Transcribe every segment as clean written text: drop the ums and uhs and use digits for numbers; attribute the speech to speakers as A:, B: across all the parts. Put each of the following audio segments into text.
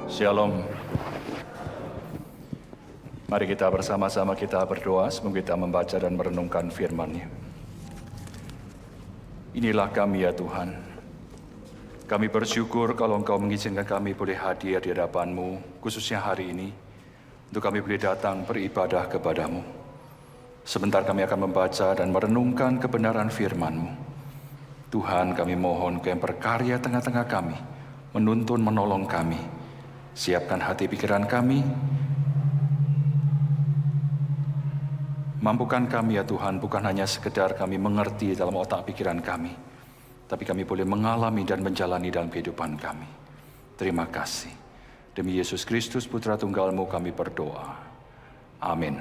A: Shalom. Mari kita bersama-sama kita berdoa, semoga kita membaca dan merenungkan firman-Nya. Inilah kami ya Tuhan. Kami bersyukur kalau Engkau mengizinkan kami boleh hadir di hadapan-Mu, khususnya hari ini, untuk kami boleh datang beribadah kepada-Mu. Sebentar kami akan membaca dan merenungkan kebenaran firman-Mu. Tuhan, kami mohon Engkau yang berkarya tengah-tengah kami, menuntun menolong kami. Siapkan hati pikiran kami, mampukan kami ya Tuhan, bukan hanya sekedar kami mengerti dalam otak pikiran kami, tapi kami boleh mengalami dan menjalani dalam kehidupan kami. Terima kasih. Demi Yesus Kristus, Putra Tunggal-Mu kami berdoa. Amin.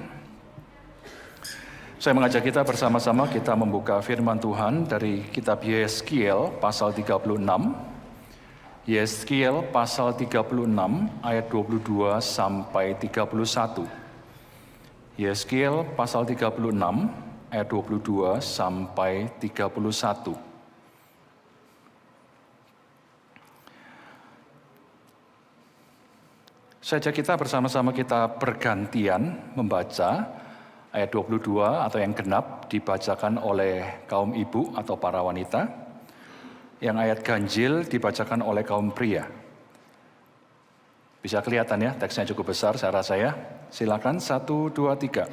A: Saya mengajak kita bersama-sama kita membuka firman Tuhan dari kitab Yeskiel pasal 36. Yeskiel pasal 36 ayat 22 sampai 31. Yeskiel pasal 36 ayat 22 sampai 31. Saja kita bersama-sama kita bergantian membaca ayat 22 atau yang genap dibacakan oleh kaum ibu atau para wanita. Yang ayat ganjil dibacakan oleh kaum pria. Bisa kelihatan ya, teksnya cukup besar saya rasa ya. Silakan 1, 2, 3.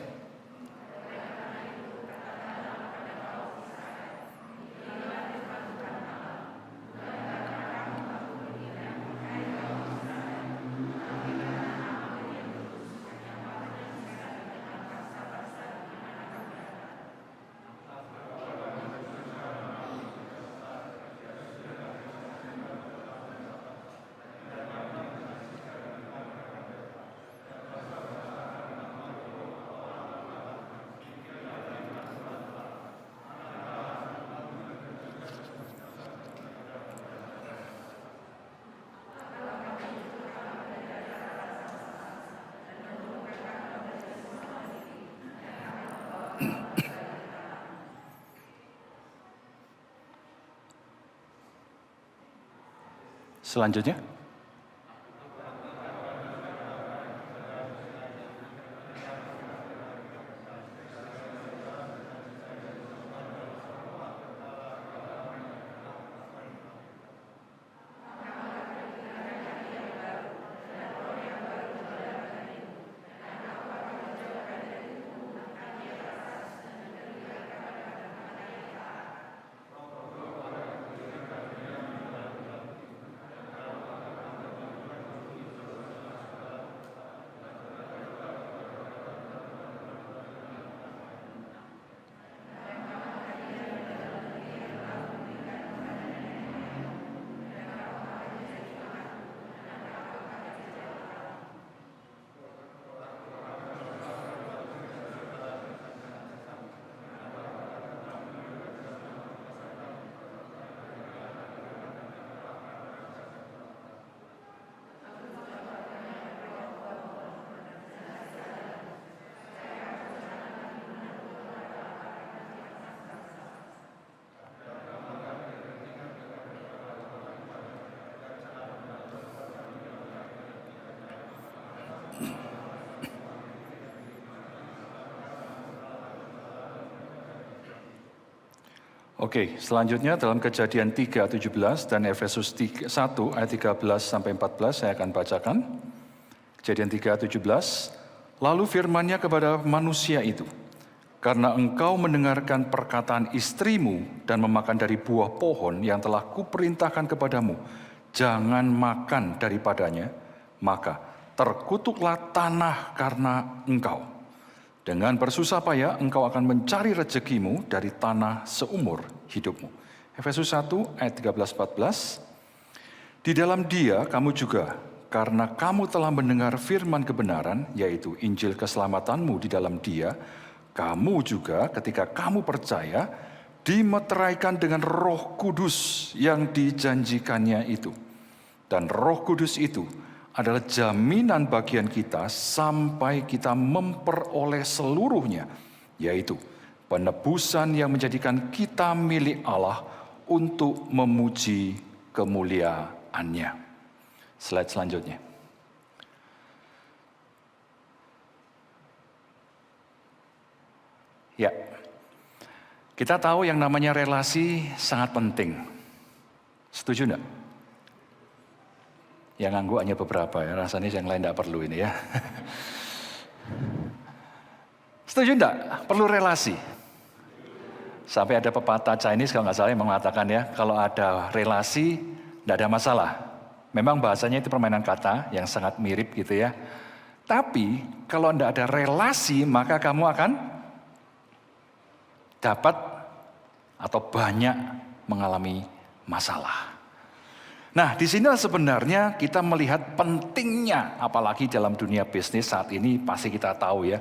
A: Selanjutnya. Oke, selanjutnya dalam Kejadian 3:17 dan Efesus 1 ayat 13 sampai 14 saya akan bacakan. Kejadian 3:17, lalu firman-Nya kepada manusia itu, karena engkau mendengarkan perkataan istrimu dan memakan dari buah pohon yang telah kuperintahkan kepadamu, jangan makan daripadanya, maka terkutuklah tanah karena engkau. Dengan bersusah payah engkau akan mencari rezekimu dari tanah seumur hidupmu. Efesus 1 ayat 13-14. Di dalam Dia kamu juga, karena kamu telah mendengar firman kebenaran, yaitu Injil keselamatanmu di dalam Dia, kamu juga ketika kamu percaya, dimeteraikan dengan Roh Kudus yang dijanjikannya itu. Dan Roh Kudus itu adalah jaminan bagian kita sampai kita memperoleh seluruhnya, yaitu penebusan yang menjadikan kita milik Allah untuk memuji kemuliaan-Nya. Slide selanjutnya. Kita tahu yang namanya relasi sangat penting. Setuju enggak? Yang ngangguk hanya beberapa ya, rasanya yang lain enggak perlu ini ya. Setuju enggak? Perlu relasi. Sampai ada pepatah Chinese kalau nggak salah yang mengatakan ya, kalau ada relasi enggak ada masalah. Memang bahasanya itu permainan kata yang sangat mirip gitu ya. Tapi kalau enggak ada relasi maka kamu akan dapat atau banyak mengalami masalah. Nah, di sini sebenarnya kita melihat pentingnya, apalagi dalam dunia bisnis saat ini pasti kita tahu ya,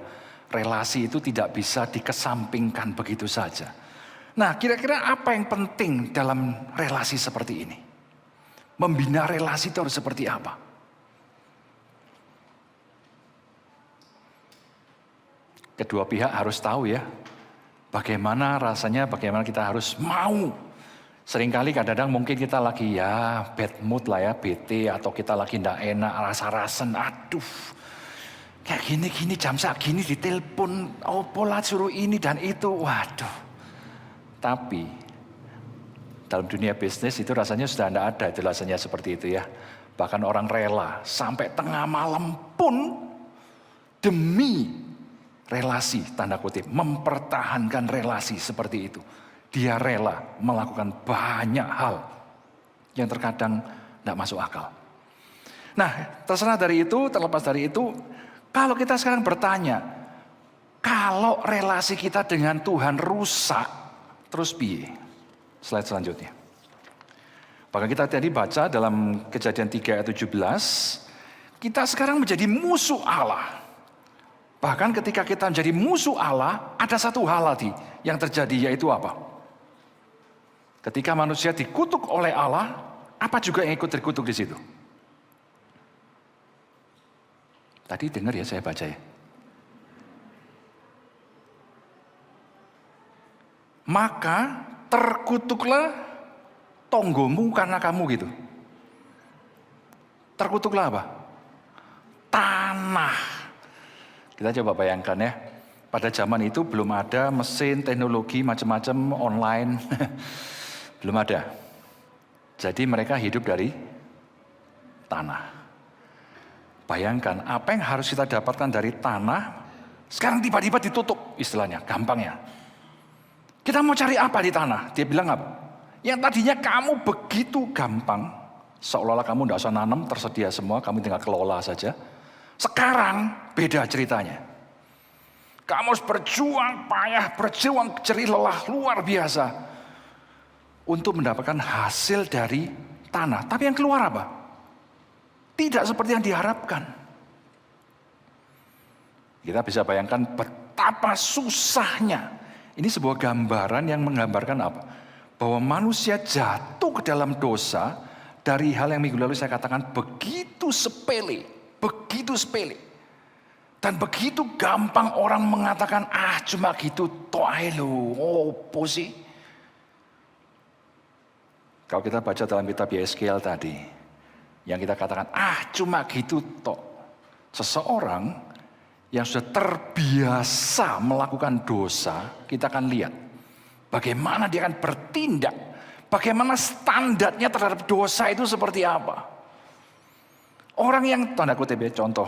A: relasi itu tidak bisa dikesampingkan begitu saja. Nah, kira-kira apa yang penting dalam relasi seperti ini? Membina relasi itu harus seperti apa? Kedua pihak harus tahu ya, bagaimana rasanya, bagaimana kita harus mau. Seringkali kadang-kadang mungkin kita lagi ya bad mood lah ya, bete atau kita lagi ndak enak, rasa-rasen, aduh. Kayak gini-gini jam segini ditelepon, oh pola suruh ini dan itu, waduh. Tapi dalam dunia bisnis itu rasanya sudah ndak ada itu rasanya seperti itu ya. Bahkan orang rela sampai tengah malam pun demi relasi, tanda kutip, mempertahankan relasi seperti itu. Dia rela melakukan banyak hal yang terkadang tidak masuk akal. Nah, terserah dari itu, terlepas dari itu, kalau kita sekarang bertanya, kalau relasi kita dengan Tuhan rusak, terus piye? Slide selanjutnya. Bahkan kita tadi baca dalam Kejadian 3 ayat 17, kita sekarang menjadi musuh Allah. Bahkan ketika kita menjadi musuh Allah, ada satu hal tadi yang terjadi, yaitu apa? Ketika manusia dikutuk oleh Allah, apa juga yang ikut terkutuk di situ? Tadi dengar ya saya baca ya. Maka terkutuklah tonggomu karena kamu gitu. Terkutuklah apa? Tanah. Kita coba bayangkan ya. Pada zaman itu belum ada mesin, teknologi, macam-macam online. Belum ada. Jadi mereka hidup dari tanah. Bayangkan apa yang harus kita dapatkan dari tanah, sekarang tiba-tiba ditutup istilahnya, gampangnya. Kita mau cari apa di tanah? Dia bilang apa? Yang tadinya kamu begitu gampang, seolah-olah kamu tidak usah nanam, tersedia semua, kamu tinggal kelola saja. Sekarang beda ceritanya. Kamu harus berjuang payah, berjuang jerih lelah luar biasa untuk mendapatkan hasil dari tanah. Tapi yang keluar apa? Tidak seperti yang diharapkan. Kita bisa bayangkan betapa susahnya. Ini sebuah gambaran yang menggambarkan apa? Bahwa manusia jatuh ke dalam dosa dari hal yang minggu lalu saya katakan begitu sepele. Begitu sepele. Dan begitu gampang orang mengatakan, cuma gitu toh ae lho, opo sih? Kalau kita baca dalam kitab Yeskiel tadi, yang kita katakan, cuma gitu toh. Seseorang yang sudah terbiasa melakukan dosa, kita akan lihat bagaimana dia akan bertindak, bagaimana standarnya terhadap dosa itu seperti apa. Orang yang, tanda kutip ya, contoh,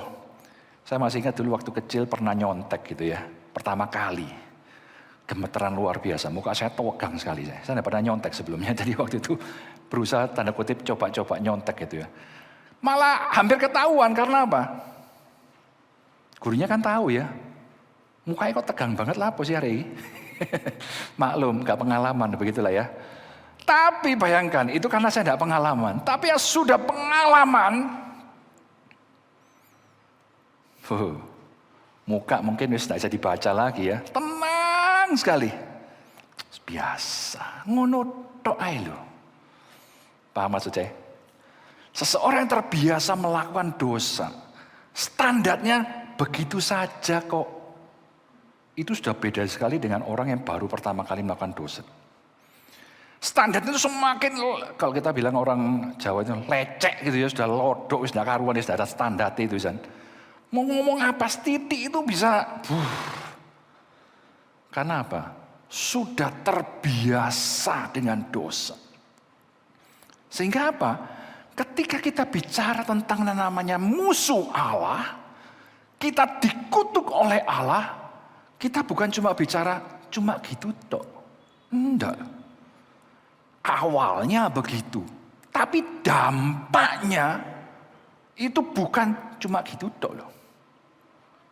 A: saya masih ingat dulu waktu kecil pernah nyontek gitu ya, pertama kali. Gemeteran luar biasa, muka saya tegang sekali. Saya tidak pernah nyontek sebelumnya, jadi waktu itu berusaha tanda kutip coba-coba nyontek gitu ya. Malah hampir ketahuan karena apa? Gurunya kan tahu ya, mukanya kok tegang banget lah apa sih hari ini? Maklum, gak pengalaman, begitulah ya. Tapi bayangkan, itu karena saya tidak pengalaman. Tapi ya sudah pengalaman, muka mungkin tidak bisa dibaca lagi ya. Tenang sekali. Biasa, ngono tok ae lho. Paham maksud saya? Seseorang yang terbiasa melakukan dosa, standarnya begitu saja kok. Itu sudah beda sekali dengan orang yang baru pertama kali melakukan dosa. Standarnya itu semakin, kalau kita bilang orang Jawa itu lecek gitu ya, sudah lodok, sudah karuan, sudah ada standar itu kan. Mau ngomong apa, titik itu bisa, karena apa? sudah terbiasa dengan dosa. Sehingga apa? Ketika kita bicara tentang namanya musuh Allah, kita dikutuk oleh Allah, kita bukan cuma bicara cuma gitu tok. Enggak. Awalnya begitu. Tapi dampaknya itu bukan cuma gitu tok loh.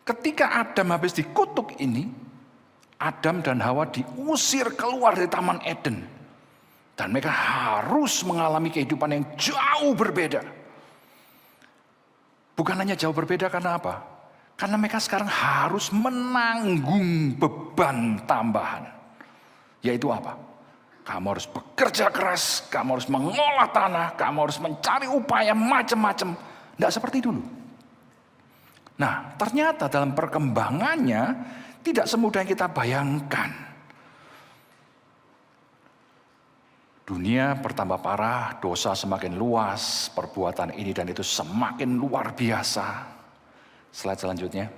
A: Ketika Adam habis dikutuk ini, Adam dan Hawa diusir keluar dari Taman Eden. Dan mereka harus mengalami kehidupan yang jauh berbeda. Bukan hanya jauh berbeda karena apa? Karena mereka sekarang harus menanggung beban tambahan. Yaitu apa? Kamu harus bekerja keras, kamu harus mengolah tanah, kamu harus mencari upaya macam-macam. Tidak seperti dulu. Nah, ternyata dalam perkembangannya tidak semudah yang kita bayangkan. Dunia bertambah parah, dosa semakin luas, perbuatan ini dan itu semakin luar biasa. Slide selanjutnya.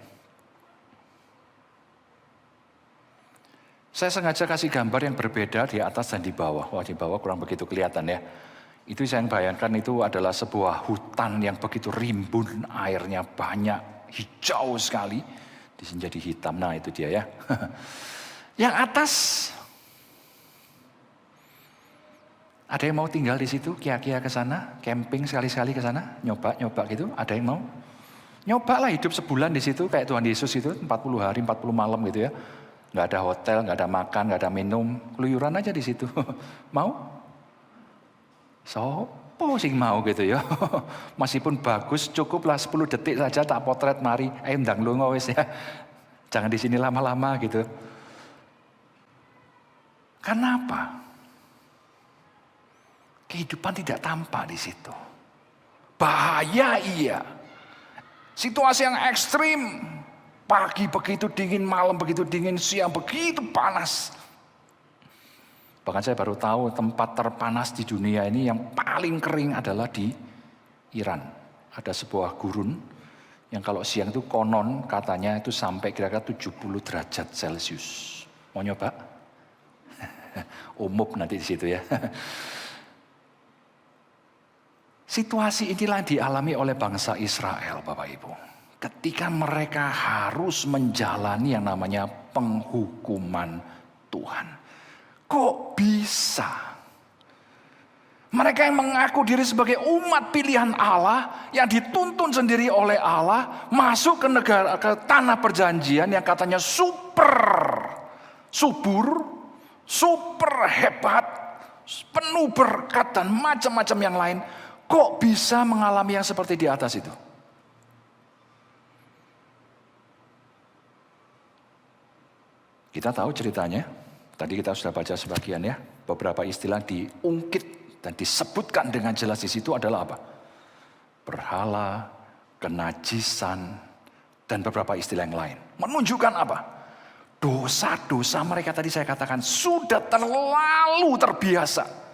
A: Saya sengaja kasih gambar yang berbeda di atas dan di bawah. Wah, di bawah kurang begitu kelihatan ya. Itu saya bayangkan itu adalah sebuah hutan yang begitu rimbun, airnya banyak, hijau sekali. Di sini jadi hitam, nah itu dia ya. Yang atas, ada yang mau tinggal di situ, kia-kia ke sana, camping sekali-sekali ke sana, nyoba gitu, ada yang mau? Nyobalah hidup sebulan di situ kayak Tuhan Yesus itu 40 hari 40 malam gitu ya. Nggak ada hotel, nggak ada makan, nggak ada minum, keluyuran aja di situ. Mau? Sopo sing mau gitu ya. Meskipun bagus, cukuplah 10 detik saja tak potret mari, ayo ndang lunga wis ya. Jangan di sini lama-lama gitu. Kenapa? Kehidupan tidak tampak di situ. Bahaya iya. Situasi yang ekstrim. Pagi begitu dingin, malam begitu dingin, siang begitu panas. Bahkan saya baru tahu tempat terpanas di dunia ini yang paling kering adalah di Iran. Ada sebuah gurun yang kalau siang itu konon katanya itu sampai kira-kira 70 derajat Celcius. Mau nyoba? Umup nanti di situ ya. Situasi inilah dialami oleh bangsa Israel, Bapak Ibu. Ketika mereka harus menjalani yang namanya penghukuman Tuhan. Kok bisa? Mereka yang mengaku diri sebagai umat pilihan Allah, yang dituntun sendiri oleh Allah, masuk ke negara, ke tanah perjanjian yang katanya super subur, super hebat, penuh berkat dan macam-macam yang lain. Kok bisa mengalami yang seperti di atas itu? Kita tahu ceritanya, tadi kita sudah baca sebagian ya, beberapa istilah diungkit dan disebutkan dengan jelas di situ adalah apa? Berhala, kenajisan, dan beberapa istilah yang lain. Menunjukkan apa? Dosa-dosa mereka tadi saya katakan sudah terlalu terbiasa.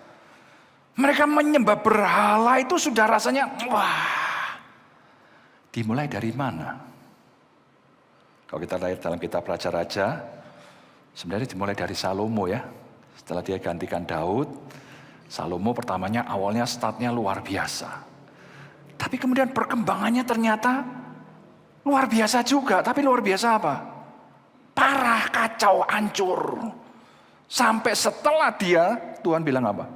A: Mereka menyembah berhala itu sudah rasanya, wah, dimulai dari mana? Kalau kita lihat dalam kitab Raja-Raja, sebenarnya dimulai dari Salomo ya. Setelah dia gantikan Daud, Salomo pertamanya awalnya startnya luar biasa. Tapi kemudian perkembangannya ternyata luar biasa juga. Tapi luar biasa apa? Parah, kacau, hancur. Sampai setelah dia, Tuhan bilang apa?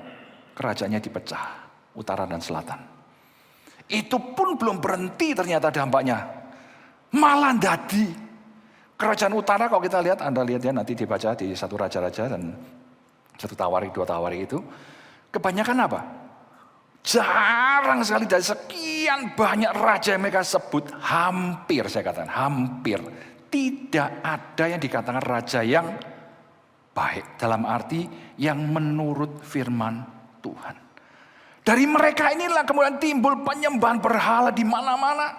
A: Kerajaannya dipecah, utara dan selatan. Itu pun belum berhenti ternyata dampaknya. Malah jadi kerajaan utara kalau kita lihat, Anda lihat ya nanti dibaca di 1 Raja-Raja dan 1 Tawarik, 2 Tawarik itu. Kebanyakan apa? Jarang sekali dari sekian banyak raja yang mereka sebut, hampir saya katakan, hampir. Tidak ada yang dikatakan raja yang baik. Dalam arti yang menurut firman Tuhan. Dari mereka inilah kemudian timbul penyembahan berhala di mana-mana.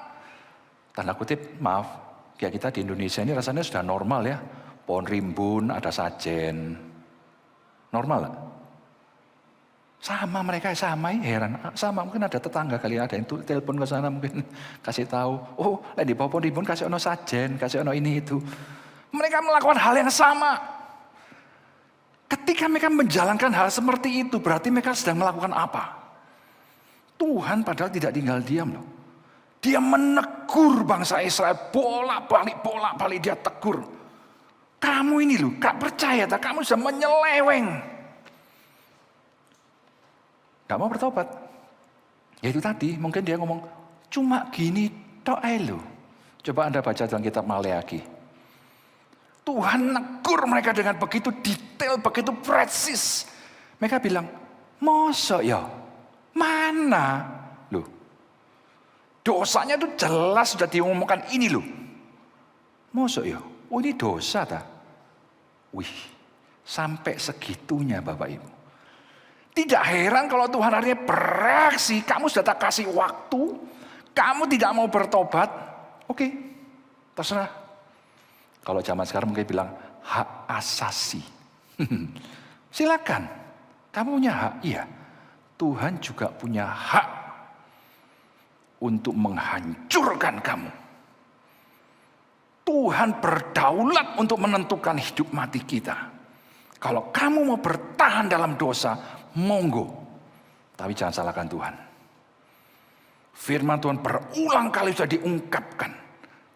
A: Tanda kutip, maaf, kayak kita di Indonesia ini rasanya sudah normal ya. Pohon rimbun, ada sajen. Normal lah. Sama mereka, sama heran. Sama mungkin ada tetangga kali ada yang telepon ke sana mungkin kasih tahu. Oh, di pohon rimbun kasih ono sajen, kasih ono ini itu. Mereka melakukan hal yang sama. Ketika mereka menjalankan hal seperti itu, berarti mereka sedang melakukan apa? Tuhan padahal tidak tinggal diam loh. Dia menegur bangsa Israel, bolak-balik dia tegur. Kamu ini loh, gak percaya, kamu sudah menyeleweng. Gak mau bertobat. Ya itu tadi, mungkin dia ngomong, cuma gini tok loh. Coba Anda baca dalam kitab Maleakhi. Tuhan negur mereka dengan begitu detail, begitu presis. Mereka bilang, mosok ya? Mana? Loh, dosanya itu jelas sudah diumumkan ini loh. Mosok ya? Oh ini dosa tak? Wih, sampai segitunya Bapak Ibu. Tidak heran kalau Tuhan akhirnya bereaksi, kamu sudah tak kasih waktu, kamu tidak mau bertobat, oke, terserah. Kalau zaman sekarang mungkin bilang hak asasi. Silakan, kamu punya hak, iya. Tuhan juga punya hak untuk menghancurkan kamu. Tuhan berdaulat untuk menentukan hidup mati kita. Kalau kamu mau bertahan dalam dosa, monggo. Tapi jangan salahkan Tuhan. Firman Tuhan berulang kali sudah diungkapkan.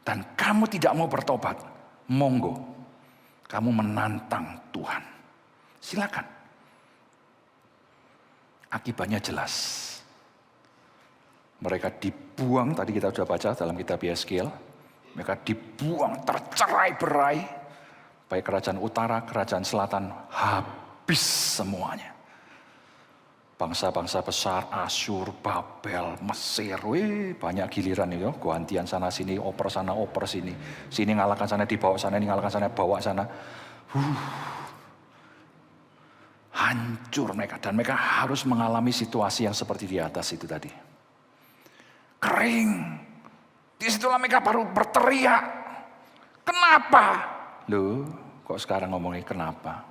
A: Dan kamu tidak mau bertobat, monggo. Kamu menantang Tuhan. Silakan. Akibatnya jelas. Mereka dibuang, tadi kita sudah baca dalam kitab Yeskiel. Mereka dibuang, tercerai-berai. Baik kerajaan utara, kerajaan selatan, habis semuanya. Bangsa-bangsa besar, Asyur, Babel, Mesir, banyak giliran itu. Gantian sana sini, oper sana, oper sini. Sini ngalahkan sana, dibawa sana, ini ngalahkan sana, bawa sana. Hancur mereka, dan mereka harus mengalami situasi yang seperti di atas itu tadi. Kering. Disitulah mereka baru berteriak. Kenapa? Loh, kok sekarang ngomongin kenapa?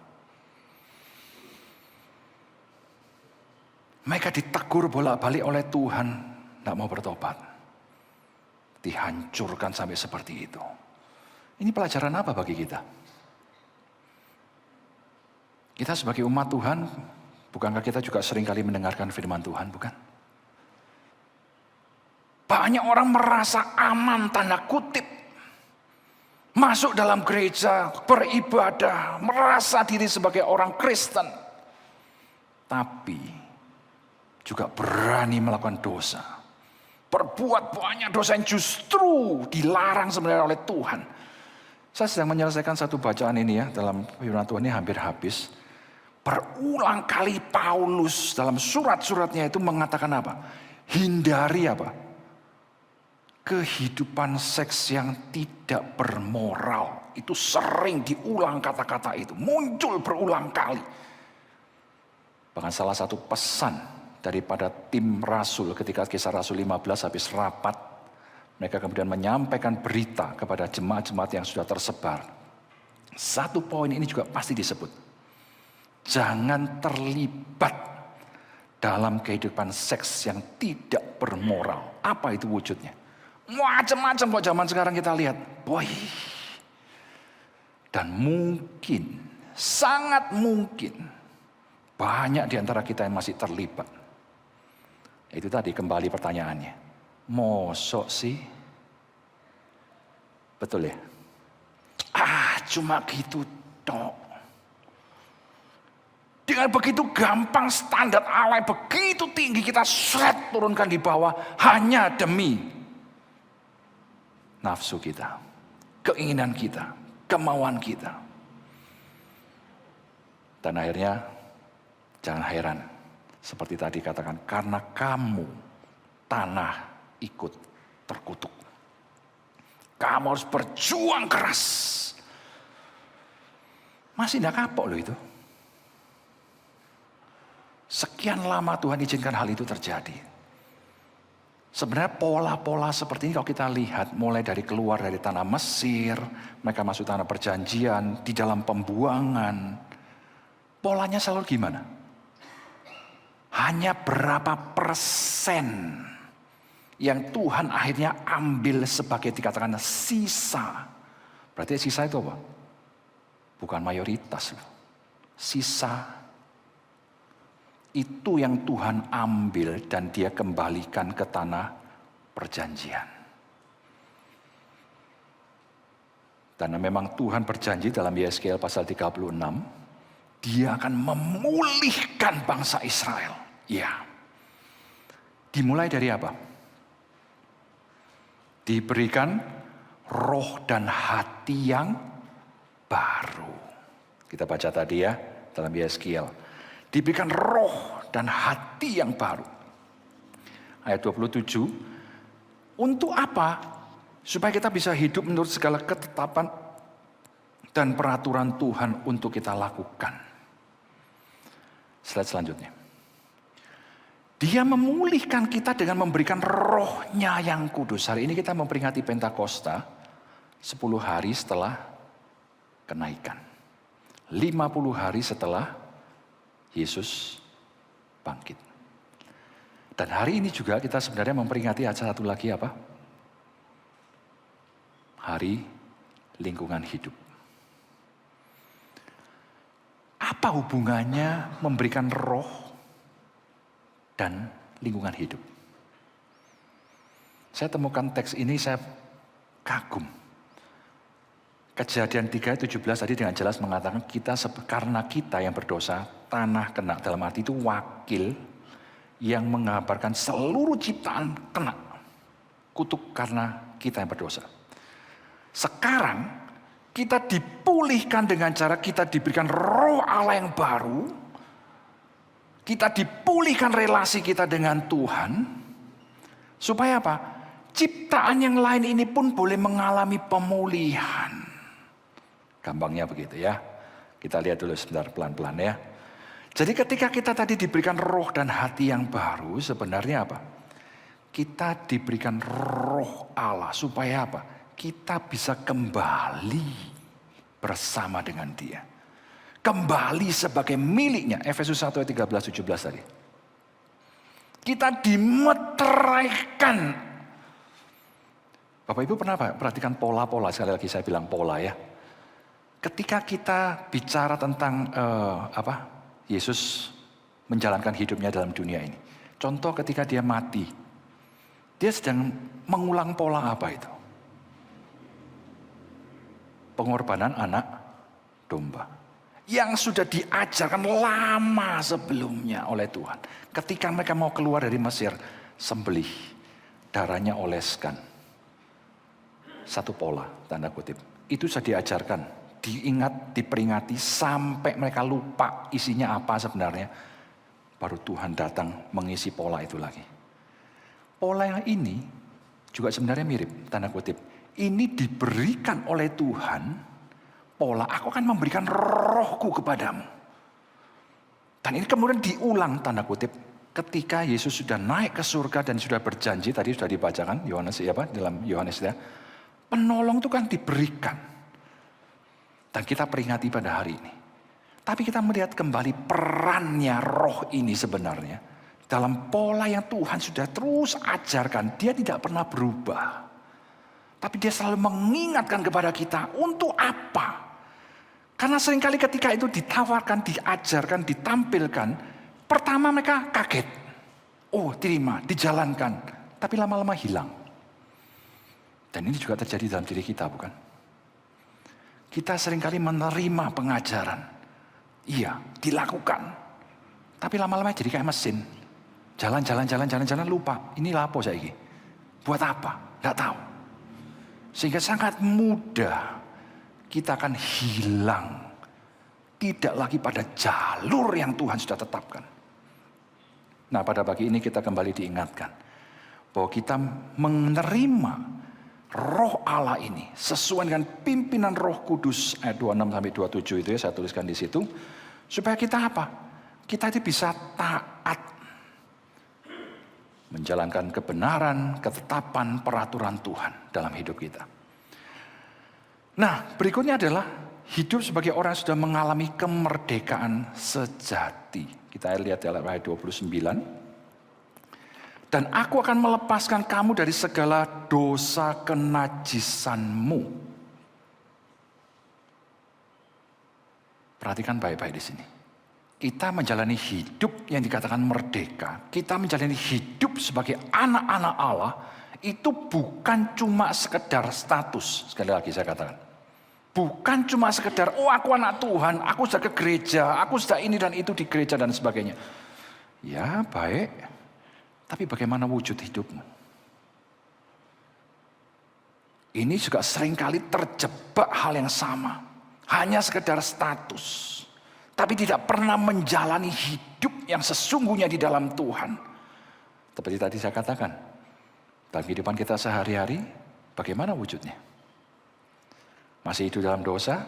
A: Mereka ditegur bolak-balik oleh Tuhan, tidak mau bertobat. Dihancurkan sampai seperti itu. Ini pelajaran apa bagi kita? Kita sebagai umat Tuhan, bukankah kita juga seringkali mendengarkan firman Tuhan, bukan? Banyak orang merasa aman, tanda kutip. Masuk dalam gereja, beribadah, merasa diri sebagai orang Kristen. Tapi juga berani melakukan dosa. Berbuat banyak dosa yang justru dilarang sebenarnya oleh Tuhan. Saya sedang menyelesaikan satu bacaan ini ya, dalam firman Tuhan ini hampir habis. Berulang kali Paulus dalam surat-suratnya itu mengatakan apa? Hindari apa? Kehidupan seks yang tidak bermoral. Itu sering diulang kata-kata itu. Muncul berulang kali. Bahkan salah satu pesan daripada tim Rasul ketika Kisah Rasul 15 habis rapat. Mereka kemudian menyampaikan berita kepada jemaat-jemaat yang sudah tersebar. Satu poin ini juga pasti disebut. Jangan terlibat dalam kehidupan seks yang tidak bermoral. Apa itu wujudnya? Macam-macam kok zaman sekarang kita lihat. Boy. Dan mungkin, sangat mungkin, banyak di antara kita yang masih terlibat. Itu tadi kembali pertanyaannya. Mosok sih? Betul ya? Cuma gitu tok. Dengan begitu gampang standar alay begitu tinggi kita seret turunkan di bawah hanya demi nafsu kita, keinginan kita, kemauan kita. Dan akhirnya jangan heran. Seperti tadi katakan, karena kamu tanah ikut terkutuk. Kamu harus berjuang keras. Masih tidak kapok loh itu. Sekian lama Tuhan izinkan hal itu terjadi. Sebenarnya pola-pola seperti ini kalau kita lihat mulai dari keluar dari tanah Mesir, mereka masuk tanah perjanjian, di dalam pembuangan. Polanya selalu gimana? Hanya berapa persen yang Tuhan akhirnya ambil sebagai dikatakan sisa. Berarti sisa itu apa? Bukan mayoritas. sisa itu yang Tuhan ambil dan dia kembalikan ke tanah perjanjian. Karena memang Tuhan berjanji dalam Yeskiel pasal 36, dia akan memulihkan bangsa Israel. Ya. Dimulai dari apa? Diberikan roh dan hati yang baru. Kita baca tadi ya dalam Yeskiel. Diberikan roh dan hati yang baru. Ayat 27. Untuk apa? Supaya kita bisa hidup menurut segala ketetapan dan peraturan Tuhan untuk kita lakukan. Slide selanjutnya. Dia memulihkan kita dengan memberikan rohnya yang kudus. Hari ini kita memperingati Pentakosta 10 hari setelah kenaikan. 50 hari setelah Yesus bangkit. Dan hari ini juga kita sebenarnya memperingati acara satu lagi apa? Hari lingkungan hidup. Apa hubungannya memberikan roh dan lingkungan hidup? Saya temukan teks ini, saya kagum. Kejadian 3:17 tadi dengan jelas mengatakan karena kita yang berdosa, tanah kena. Dalam arti itu wakil yang menggambarkan seluruh ciptaan kena kutuk karena kita yang berdosa. Sekarang kita dipulihkan dengan cara kita diberikan roh Allah yang baru. Kita dipulihkan relasi kita dengan Tuhan. Supaya apa? Ciptaan yang lain ini pun boleh mengalami pemulihan. Gampangnya begitu ya. Kita lihat dulu sebentar pelan-pelan ya. Jadi ketika kita tadi diberikan roh dan hati yang baru, sebenarnya apa? Kita diberikan roh Allah supaya apa? Kita bisa kembali bersama dengan Dia. Kembali sebagai miliknya. Efesus 1 ayat 13-17 tadi. Kita dimeteraikan. Bapak Ibu pernah perhatikan pola-pola, sekali lagi saya bilang pola ya. Ketika kita bicara tentang Yesus menjalankan hidupnya dalam dunia ini. Contoh ketika dia mati. Dia sedang mengulang pola apa itu? Pengorbanan anak domba. Yang sudah diajarkan lama sebelumnya oleh Tuhan. Ketika mereka mau keluar dari Mesir, sembelih, darahnya oleskan. Satu pola, tanda kutip. Itu sudah diajarkan, diingat, diperingati sampai mereka lupa isinya apa sebenarnya. Baru Tuhan datang mengisi pola itu lagi. Pola yang ini juga sebenarnya mirip, tanda kutip. Ini diberikan oleh Tuhan, pola aku akan memberikan rohku kepadamu. Dan ini kemudian diulang tanda kutip ketika Yesus sudah naik ke surga dan sudah berjanji, tadi sudah dibacakan dalam Yohanes ya. Penolong itu kan diberikan. Dan kita peringati pada hari ini. Tapi kita melihat kembali perannya roh ini sebenarnya. Dalam pola yang Tuhan sudah terus ajarkan, dia tidak pernah berubah. Tapi dia selalu mengingatkan kepada kita untuk apa? Karena seringkali ketika itu ditawarkan, diajarkan, ditampilkan. Pertama mereka kaget. Oh terima, dijalankan. Tapi lama-lama hilang. Dan ini juga terjadi dalam diri kita bukan? Kita seringkali menerima pengajaran. Iya, dilakukan. Tapi lama-lama jadi kayak mesin. Jalan, lupa. Ini lapo saya ini. Buat apa? Tidak tahu. Sehingga sangat mudah kita akan hilang. Tidak lagi pada jalur yang Tuhan sudah tetapkan. Nah pada pagi ini kita kembali diingatkan. Bahwa kita menerima roh Allah ini. Sesuai dengan pimpinan roh kudus. Ayat 26-27 itu ya saya tuliskan di situ. Supaya kita apa? Kita itu bisa taat. Menjalankan kebenaran, ketetapan, peraturan Tuhan dalam hidup kita. Nah, berikutnya adalah hidup sebagai orang yang sudah mengalami kemerdekaan sejati. Kita lihat dalam ayat 29. Dan aku akan melepaskan kamu dari segala dosa kenajisanmu. Perhatikan baik-baik di sini. Kita menjalani hidup yang dikatakan merdeka, kita menjalani hidup sebagai anak-anak Allah, itu bukan cuma sekedar status. Sekali lagi saya katakan. Bukan cuma sekedar, oh aku anak Tuhan, aku sudah ke gereja, aku sudah ini dan itu di gereja dan sebagainya. Ya baik, tapi bagaimana wujud hidupmu? Ini juga seringkali terjebak hal yang sama. Hanya sekedar status. Tapi tidak pernah menjalani hidup yang sesungguhnya di dalam Tuhan. Seperti tadi saya katakan, dalam kehidupan kita sehari-hari, bagaimana wujudnya? Masih hidup dalam dosa?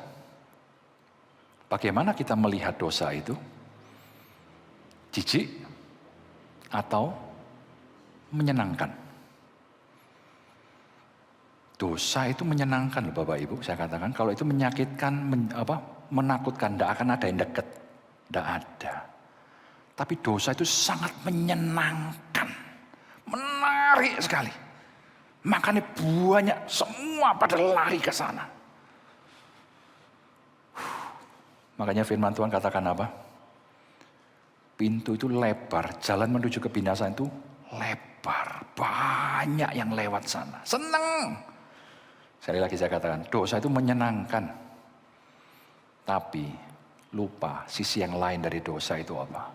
A: Bagaimana kita melihat dosa itu? Jijik atau menyenangkan? Dosa itu menyenangkan loh Bapak Ibu, saya katakan. Kalau itu menyakitkan, menakutkan, tidak akan ada yang dekat. Tidak ada. Tapi dosa itu sangat menyenangkan. Menarik sekali. Makanya banyak, semua pada lari ke sana. Makanya firman Tuhan katakan apa? Pintu itu lebar, jalan menuju kebinasaan itu lebar. Banyak yang lewat sana. Senang. Sekali lagi saya katakan, dosa itu menyenangkan. Tapi lupa sisi yang lain dari dosa itu apa?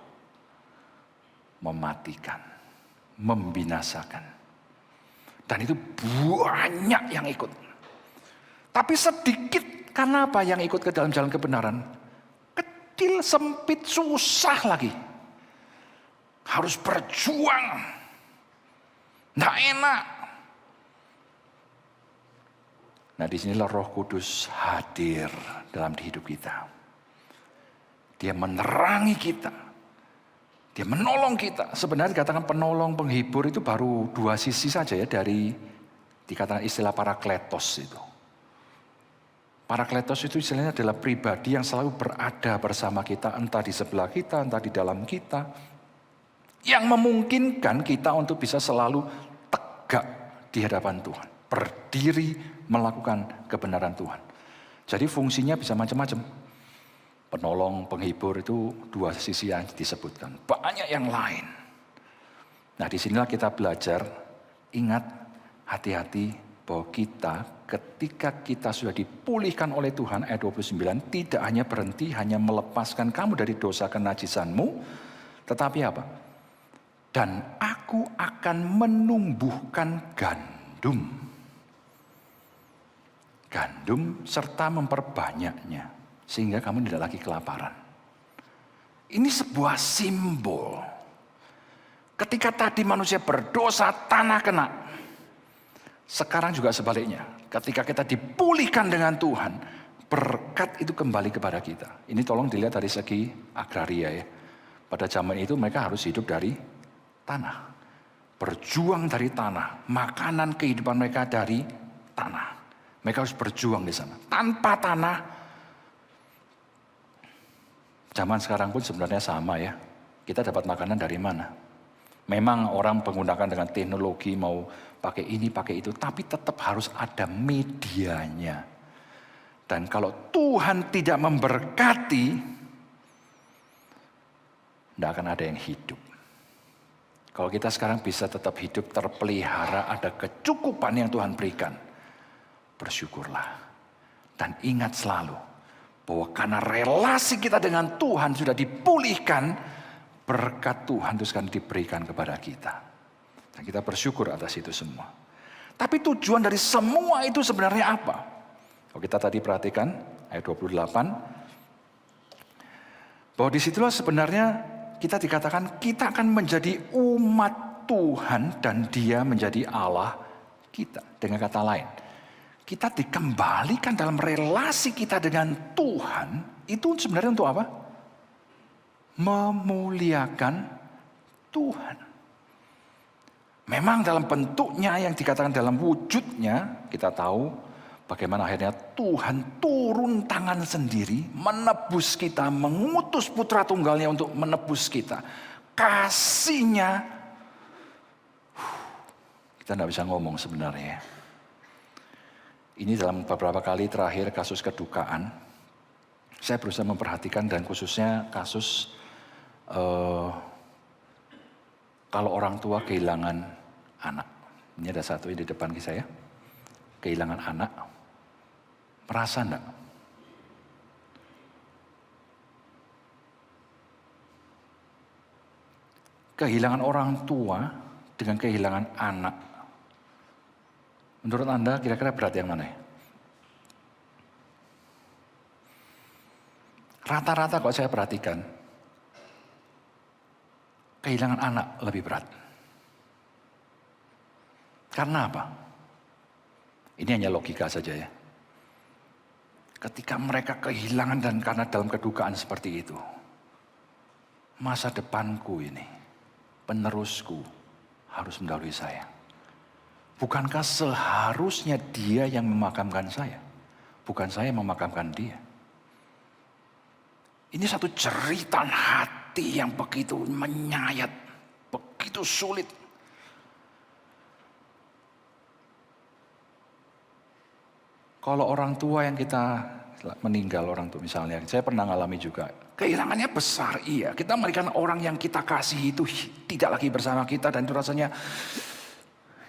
A: Mematikan, membinasakan. Dan itu banyak yang ikut. Tapi sedikit, karena apa yang ikut ke dalam jalan kebenaran? Kecil, sempit, susah lagi. Harus berjuang. Nggak enak. Nah disinilah Roh Kudus hadir dalam hidup kita. Dia menerangi kita. Dia menolong kita. Sebenarnya dikatakan penolong, penghibur itu baru dua sisi saja ya dari dikatakan istilah parakletos itu. Parakletos itu istilahnya adalah pribadi yang selalu berada bersama kita, entah di sebelah kita, entah di dalam kita. Yang memungkinkan kita untuk bisa selalu tegak di hadapan Tuhan. Berdiri melakukan kebenaran Tuhan. Jadi fungsinya bisa macam-macam. Penolong, penghibur itu dua sisi yang disebutkan. Banyak yang lain. Nah disinilah kita belajar, ingat hati-hati bahwa kita ketika kita sudah dipulihkan oleh Tuhan, ayat 29, tidak hanya berhenti, hanya melepaskan kamu dari dosa kenajisanmu, tetapi apa? Dan aku akan menumbuhkan gandum. Gandum serta memperbanyaknya. Sehingga kamu tidak lagi kelaparan. Ini sebuah simbol. Ketika tadi manusia berdosa, tanah kena. Sekarang juga sebaliknya. Ketika kita dipulihkan dengan Tuhan, berkat itu kembali kepada kita. Ini tolong dilihat dari segi agraria ya. Pada zaman itu mereka harus hidup dari tanah. Berjuang dari tanah. Makanan kehidupan mereka dari tanah. Mereka harus berjuang di sana. Tanpa tanah, zaman sekarang pun sebenarnya sama ya. Kita dapat makanan dari mana? Memang orang menggunakan dengan teknologi, mau pakai ini, pakai itu. Tapi tetap harus ada medianya. Dan kalau Tuhan tidak memberkati, tidak akan ada yang hidup. Kalau kita sekarang bisa tetap hidup terpelihara, ada kecukupan yang Tuhan berikan. Bersyukurlah. Dan ingat selalu bahwa karena relasi kita dengan Tuhan sudah dipulihkan, berkat Tuhan terus akan diberikan kepada kita. Dan kita bersyukur atas itu semua. Tapi tujuan dari semua itu sebenarnya apa? Kalau kita tadi perhatikan ayat 28, bahwa disitulah sebenarnya kita dikatakan kita akan menjadi umat Tuhan dan Dia menjadi Allah kita. Dengan kata lain, kita dikembalikan dalam relasi kita dengan Tuhan, itu sebenarnya untuk apa? Memuliakan Tuhan. Memang dalam bentuknya yang dikatakan dalam wujudnya, kita tahu bagaimana akhirnya Tuhan turun tangan sendiri, menebus kita, mengutus putra tunggalnya untuk menebus kita. Kasihnya, kita tidak bisa ngomong sebenarnya. Ini dalam beberapa kali terakhir kasus kedukaan, Saya berusaha memperhatikan dan khususnya kasus kalau orang tua kehilangan anak. Ini ada satu di depan saya, kehilangan anak. Merasa enggak? Kehilangan orang tua dengan kehilangan anak. Menurut Anda kira-kira berat yang mana ya? Rata-rata kalau saya perhatikan, kehilangan anak lebih berat. Karena apa? Ini hanya logika saja ya. Ketika mereka kehilangan dan karena dalam kedukaan seperti itu, masa depanku ini, penerusku harus mendahului saya. Bukankah seharusnya dia yang memakamkan saya? Bukan saya yang memakamkan dia. Ini satu jeritan hati yang begitu menyayat, begitu sulit. Kalau orang tua yang kita meninggal, orang tua misalnya, saya pernah ngalami juga. Kehilangannya besar, iya. Kita memberikan orang yang kita kasih itu tidak lagi bersama kita dan itu rasanya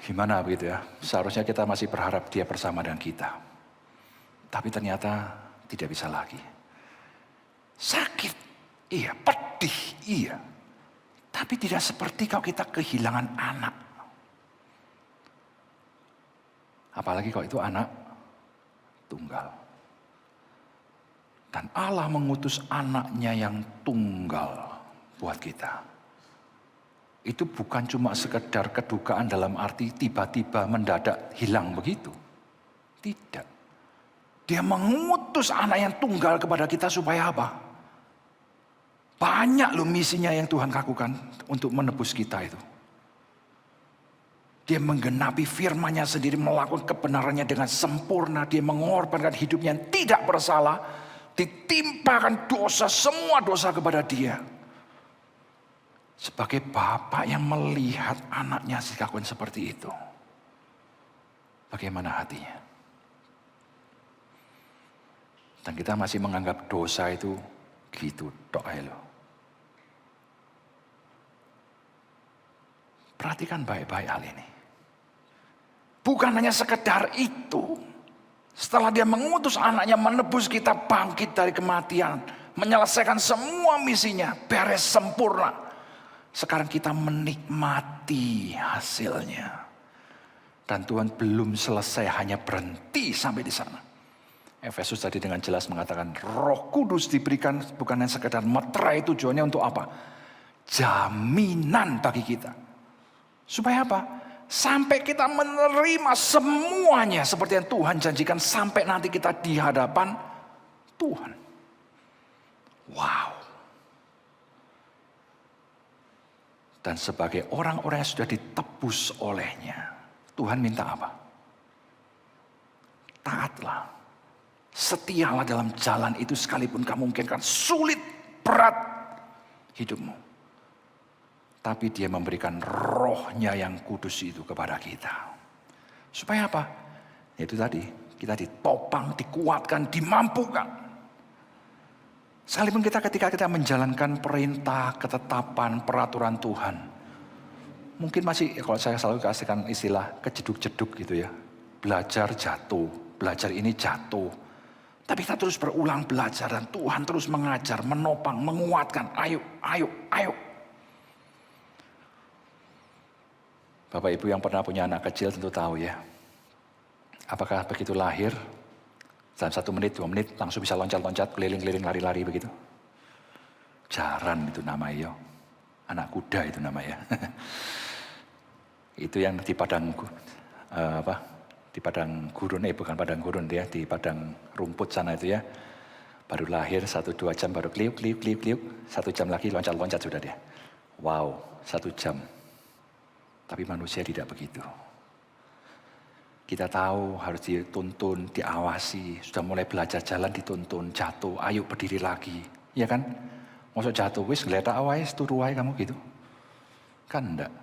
A: gimana begitu ya. Seharusnya kita masih berharap dia bersama dengan kita. Tapi ternyata tidak bisa lagi. Sakit, iya. Pedih, iya. Tapi tidak seperti kalau kita kehilangan anak. Apalagi kalau itu anak tunggal. Dan Allah mengutus anaknya yang tunggal buat kita. Itu bukan cuma sekedar kedukaan dalam arti tiba-tiba mendadak hilang begitu. Tidak. Dia mengutus anak yang tunggal kepada kita supaya apa? Banyak loh misinya yang Tuhan lakukan untuk menebus kita itu. Dia menggenapi firman-Nya sendiri, melakukan kebenarannya dengan sempurna. Dia mengorbankan hidupnya yang tidak bersalah. Ditimpakan dosa, semua dosa kepada dia. Sebagai bapak yang melihat anaknya dilakukan seperti itu. Bagaimana hatinya? Dan kita masih menganggap dosa itu gitu tok ae loh. Perhatikan baik-baik hal ini. Bukan hanya sekedar itu. Setelah dia mengutus anaknya menebus kita bangkit dari kematian. Menyelesaikan semua misinya. Beres sempurna. Sekarang kita menikmati hasilnya. Dan Tuhan belum selesai hanya berhenti sampai di sana. Efesus tadi dengan jelas mengatakan Roh Kudus diberikan bukan hanya sekedar meterai, tujuannya untuk apa? Jaminan bagi kita. Supaya apa? Sampai kita menerima semuanya seperti yang Tuhan janjikan sampai nanti kita di hadapan Tuhan. Wow. Dan sebagai orang-orang yang sudah ditebus olehnya, Tuhan minta apa? Taatlah. Setialah dalam jalan itu sekalipun kamu mungkin kan sulit, berat hidupmu. Tapi dia memberikan rohnya yang kudus itu kepada kita. Supaya apa? Itu tadi, kita ditopang, dikuatkan, dimampukan. Sekalipun ketika kita menjalankan perintah, ketetapan, peraturan Tuhan. Mungkin masih, kalau saya selalu kasihkan istilah kejeduk-jeduk gitu ya. Belajar jatuh, belajar ini jatuh. Tapi kita terus berulang belajar dan Tuhan terus mengajar, menopang, menguatkan. Ayo, ayo, ayo. Bapak Ibu yang pernah punya anak kecil tentu tahu ya. Apakah begitu lahir, dalam 1 menit, 2 menit langsung bisa loncat-loncat, keliling-keliling, lari-lari begitu? Jaran itu namanya. Anak kuda itu namanya. Itu yang di padang di padang gurun, bukan padang gurun ya, di padang rumput sana itu ya. Baru lahir 1-2 jam baru kliuk, 1 jam lagi loncat-loncat sudah dia. Wow, 1 jam. Tapi manusia tidak begitu. Kita tahu harus dituntun, diawasi. Sudah mulai belajar jalan dituntun, jatuh, ayo berdiri lagi. Ya kan? Maksud jatuh, wis ngeletak awais, turu wae kamu gitu. Kan enggak.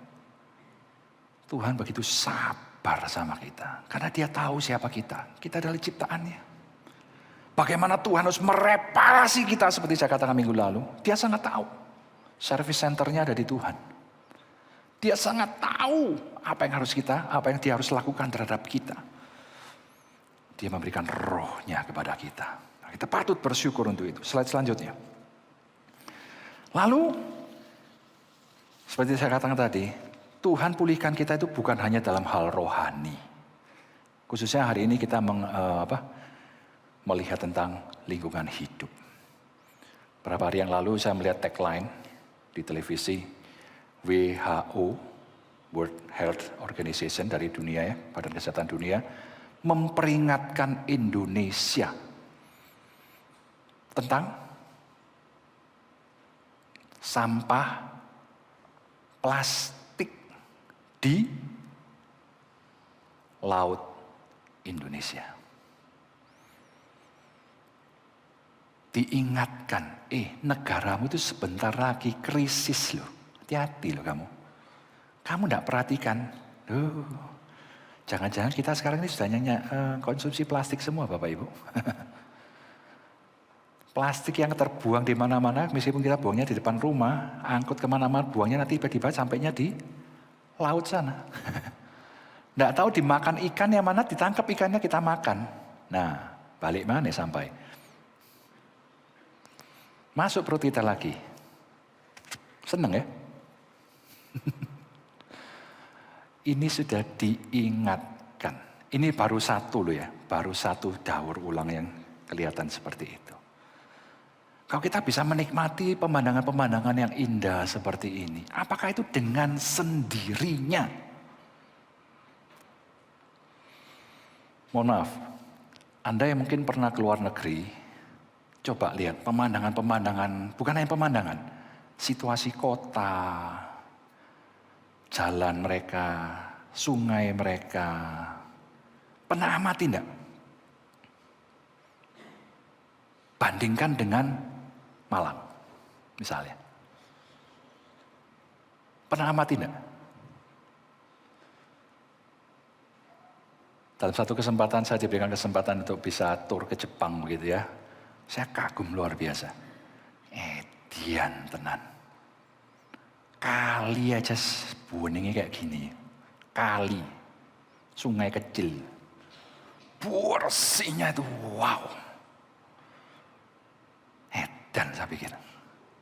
A: Tuhan begitu sabar sama kita. Karena dia tahu siapa kita. Kita adalah ciptaannya. Bagaimana Tuhan harus mereparasi kita seperti saya katakan minggu lalu. Dia sangat tahu. Service centernya ada di Tuhan. Dia sangat tahu apa yang dia harus lakukan terhadap kita. Dia memberikan rohnya kepada kita. Nah, kita patut bersyukur untuk itu. Slide selanjutnya. Lalu, seperti saya katakan tadi, Tuhan pulihkan kita itu bukan hanya dalam hal rohani. Khususnya hari ini kita melihat tentang lingkungan hidup. Beberapa hari yang lalu saya melihat tagline di televisi WHO, World Health Organization dari dunia ya, Badan Kesehatan Dunia, memperingatkan Indonesia tentang sampah plastik di laut Indonesia. Diingatkan, negaramu itu sebentar lagi krisis loh. Hati-hati loh kamu. Kamu tidak perhatikan. Jangan-jangan kita sekarang ini sudah konsumsi plastik semua Bapak Ibu. Plastik yang terbuang di mana-mana, meskipun kita buangnya di depan rumah, angkut kemana-mana, buangnya nanti tiba-tiba sampainya di laut sana. Tidak tahu dimakan ikan yang mana, ditangkap ikannya kita makan. Nah, balik mana sampai? Masuk perut kita lagi. Seneng ya? Ini sudah diingatkan. Ini baru satu loh ya. Baru satu daur ulang yang kelihatan seperti itu. Kalau kita bisa menikmati pemandangan-pemandangan yang indah seperti ini. Apakah itu dengan sendirinya? Mohon maaf. Anda yang mungkin pernah keluar negeri. Coba lihat pemandangan-pemandangan, bukan hanya pemandangan, situasi kota, jalan mereka, sungai mereka. Pernah amati enggak? Bandingkan dengan Malang, misalnya. Pernah amati enggak? Dalam satu kesempatan saya diberikan kesempatan untuk bisa tur ke Jepang begitu ya. Saya kagum luar biasa. Edian tenan. Kali aja buningnya kayak gini. Kali. Sungai kecil. Bersihnya itu wow. Edan saya pikir.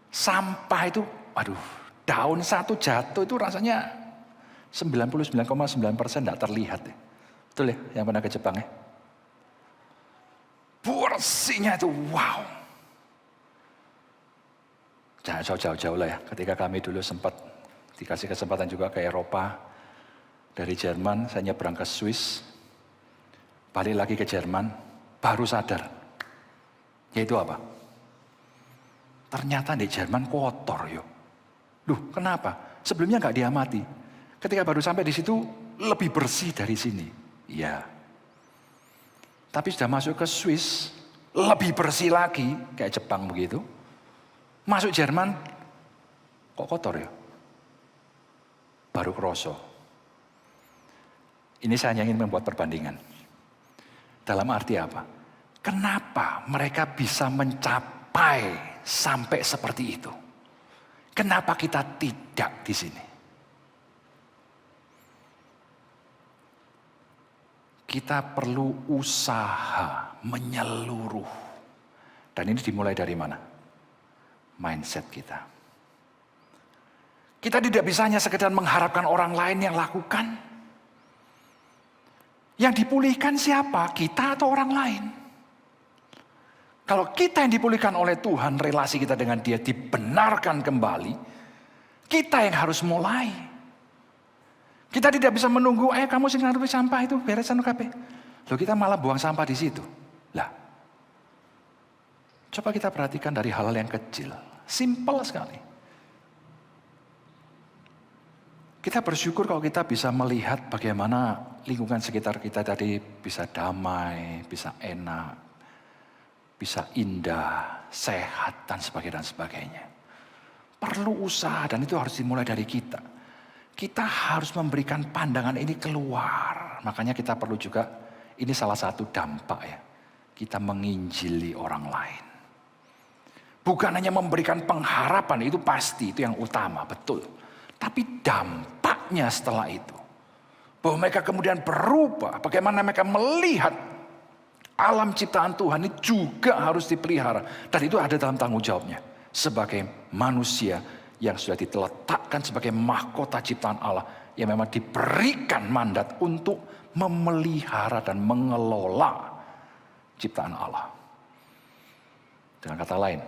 A: Sampah itu, aduh, daun satu jatuh itu rasanya 99,9% tidak terlihat. Betul ya yang pernah ke Jepang ya? Bersihnya itu wow. Jangan jauh-jauh lah ya. Ketika kami dulu sempat dikasih kesempatan juga ke Eropa. Dari Jerman saya nyebrang ke Swiss. Balik lagi ke Jerman. Baru sadar. Yaitu apa? Ternyata di Jerman kotor yuk. Duh kenapa? Sebelumnya nggak diamati. Ketika baru sampai di situ lebih bersih dari sini. Iya. Tapi sudah masuk ke Swiss, lebih bersih lagi, kayak Jepang begitu. Masuk Jerman, kok kotor ya? Baru kroso. Ini saya hanya ingin membuat perbandingan. Dalam arti apa? Kenapa mereka bisa mencapai sampai seperti itu? Kenapa kita tidak di sini? Kita perlu usaha menyeluruh. Dan ini dimulai dari mana? Mindset kita. Kita tidak bisa hanya sekedar mengharapkan orang lain yang lakukan. Yang dipulihkan siapa? Kita atau orang lain? Kalau kita yang dipulihkan oleh Tuhan, relasi kita dengan Dia dibenarkan kembali, kita yang harus mulai. Kita tidak bisa menunggu, kamu sing ngaruhi sampah itu, beresan kabeh. Loh kita malah buang sampah di situ. Lah, coba kita perhatikan dari hal-hal yang kecil. Simpel sekali. Kita bersyukur kalau kita bisa melihat bagaimana lingkungan sekitar kita tadi bisa damai, bisa enak, bisa indah, sehat, dan sebagainya. Perlu usaha dan itu harus dimulai dari kita. Kita harus memberikan pandangan ini keluar. Makanya kita perlu juga, ini salah satu dampak ya. kita menginjili orang lain. Bukan hanya memberikan pengharapan, itu pasti, itu yang utama, betul. Tapi dampaknya setelah itu, bahwa mereka kemudian berubah, bagaimana mereka melihat alam ciptaan Tuhan ini juga harus dipelihara. Dan itu ada dalam tanggung jawabnya. Sebagai manusia yang sudah diletakkan sebagai mahkota ciptaan Allah, yang memang diberikan mandat untuk memelihara dan mengelola ciptaan Allah. Dengan kata lain,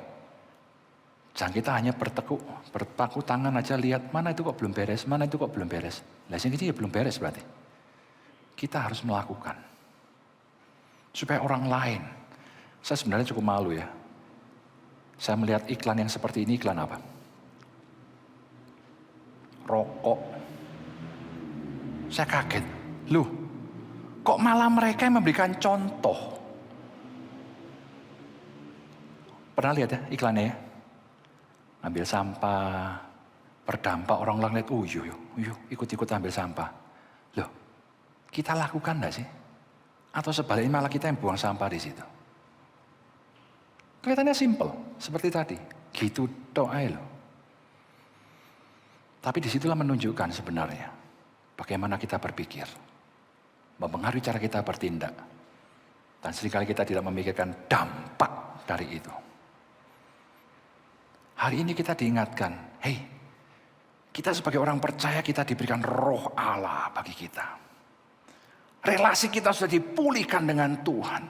A: jangan kita hanya berpaku tangan aja lihat mana itu kok belum beres, mana itu kok belum beres. Lah sing iki ya belum beres berarti. Kita harus melakukan. Supaya orang lain. Saya sebenarnya cukup malu ya. Saya melihat iklan yang seperti ini, iklan apa? Rokok. Saya kaget. Loh, kok malah mereka yang memberikan contoh? Pernah lihat ya iklannya ya? Ambil sampah, berdampak orang-orang lihat, yuk ikut-ikut ambil sampah. Loh, kita lakukan enggak sih? Atau sebaliknya malah kita yang buang sampah di situ? Kelihatannya simple, seperti tadi. Gitu doa loh. Tapi disitulah menunjukkan sebenarnya bagaimana kita berpikir, mempengaruhi cara kita bertindak. Dan seringkali kita tidak memikirkan dampak dari itu. Hari ini kita diingatkan, hey, kita sebagai orang percaya kita diberikan roh Allah bagi kita. Relasi kita sudah dipulihkan dengan Tuhan.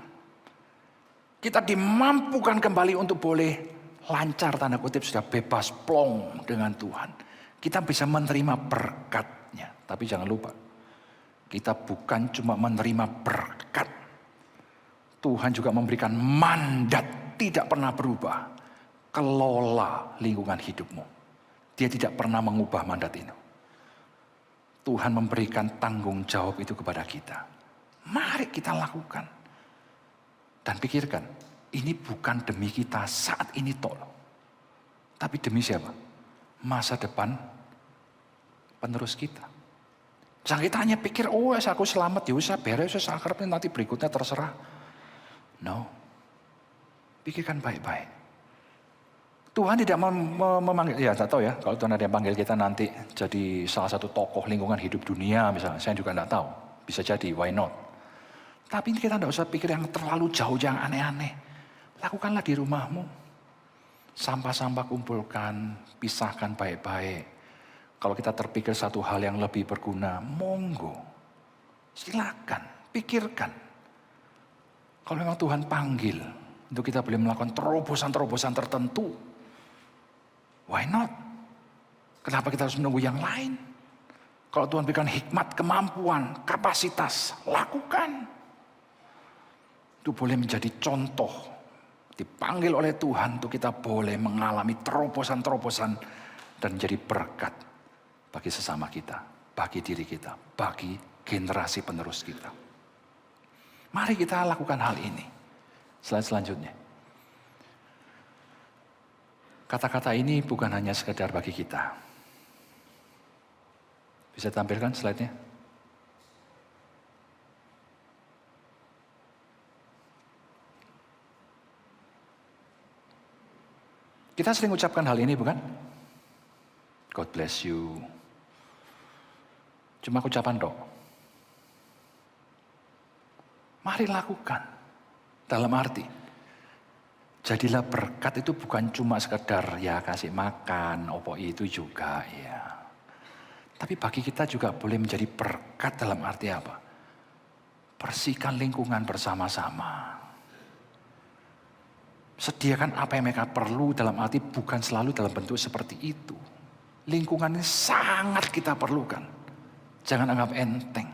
A: Kita dimampukan kembali untuk boleh lancar, tanda kutip, sudah bebas plong dengan Tuhan. Kita bisa menerima berkatnya. Tapi jangan lupa, kita bukan cuma menerima berkat. Tuhan juga memberikan mandat, tidak pernah berubah. Kelola lingkungan hidupmu. Dia tidak pernah mengubah mandat itu. Tuhan memberikan tanggung jawab itu kepada kita. Mari kita lakukan. Dan pikirkan, ini bukan demi kita saat ini toh. Tapi demi siapa? Masa depan penerus kita. Jangan kita hanya pikir, oh aku selamat, ya usah beres, saya akarnya nanti berikutnya terserah. No. Pikirkan baik-baik. Tuhan tidak memanggil, ya tak tahu ya, kalau Tuhan ada yang panggil kita nanti jadi salah satu tokoh lingkungan hidup dunia misalnya, saya juga tidak tahu. Bisa jadi, why not? Tapi kita tidak usah pikir yang terlalu jauh, yang aneh-aneh. Lakukanlah di rumahmu. Sampah-sampah kumpulkan, pisahkan baik-baik. Kalau kita terpikir satu hal yang lebih berguna, monggo. Silakan, pikirkan. Kalau memang Tuhan panggil, untuk kita boleh melakukan terobosan-terobosan tertentu, why not? Kenapa kita harus menunggu yang lain? Kalau Tuhan berikan hikmat, kemampuan, kapasitas, lakukan. Itu boleh menjadi contoh. Dipanggil oleh Tuhan untuk kita boleh mengalami terobosan-terobosan dan menjadi berkat bagi sesama kita, bagi diri kita, bagi generasi penerus kita. Mari kita lakukan hal ini. Slide selanjutnya. Kata-kata ini bukan hanya sekedar bagi kita. Bisa tampilkan slide-nya? Kita sering ucapkan hal ini bukan? God bless you. Cuma ucapan dok. Mari lakukan. Dalam arti, jadilah berkat itu bukan cuma sekedar ya kasih makan, opo itu juga ya. Tapi bagi kita juga boleh menjadi berkat dalam arti apa? Bersihkan lingkungan bersama-sama. Sediakan apa yang mereka perlu dalam arti bukan selalu dalam bentuk seperti itu. Lingkungan ini sangat kita perlukan. Jangan anggap enteng.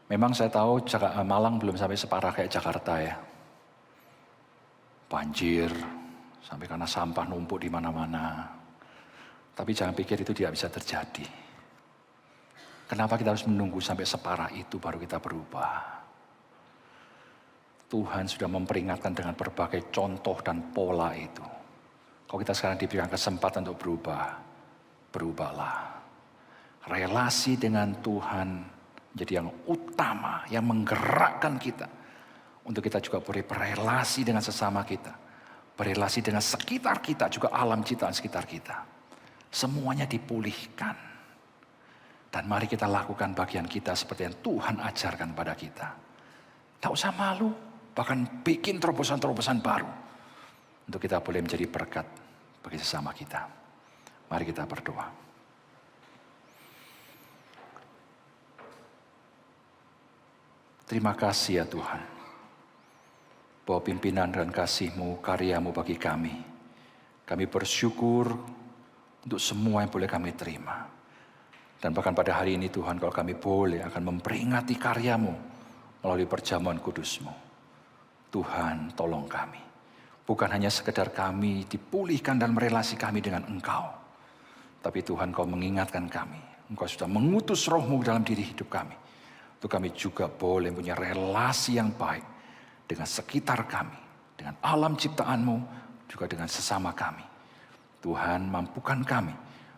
A: Memang saya tahu Malang belum sampai separah kayak Jakarta ya. Banjir, sampai karena sampah numpuk di mana-mana. Tapi jangan pikir itu tidak bisa terjadi. Kenapa kita harus menunggu sampai separah itu baru kita berubah? Tuhan sudah memperingatkan dengan berbagai contoh dan pola itu. Kalau kita sekarang diberikan kesempatan untuk berubah, berubahlah. Relasi dengan Tuhan jadi yang utama, yang menggerakkan kita. untuk kita juga boleh berelasi dengan sesama kita. Berelasi dengan sekitar kita, juga alam ciptaan sekitar kita. Semuanya dipulihkan. Dan mari kita lakukan bagian kita seperti yang Tuhan ajarkan pada kita. Tak usah malu, bahkan bikin terobosan-terobosan baru. Untuk kita boleh menjadi berkat bagi sesama kita. Mari kita berdoa. Terima kasih ya Tuhan, bahwa pimpinan dan kasih-Mu, karya-Mu bagi kami. Kami bersyukur untuk semua yang boleh kami terima. Dan bahkan pada hari ini Tuhan, kalau kami boleh akan memperingati karya-Mu melalui perjamuan kudus-Mu. Tuhan, tolong kami. Bukan hanya sekedar kami dipulihkan dan merelasi kami dengan Engkau. Tapi Tuhan, Kau mengingatkan kami. Engkau sudah mengutus Roh-Mu dalam diri hidup kami. Untuk kami juga boleh punya relasi yang baik dengan sekitar kami. Dengan alam ciptaan-Mu, juga dengan sesama kami. Tuhan, mampukan kami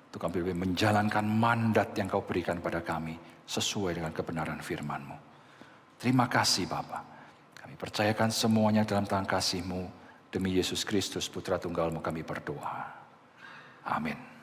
A: untuk kami boleh menjalankan mandat yang Kau berikan pada kami sesuai dengan kebenaran firman-Mu. Terima kasih Bapa. Kami percayakan semuanya dalam tangan kasih-Mu. Demi Yesus Kristus, Putra Tunggal-Mu kami berdoa. Amin.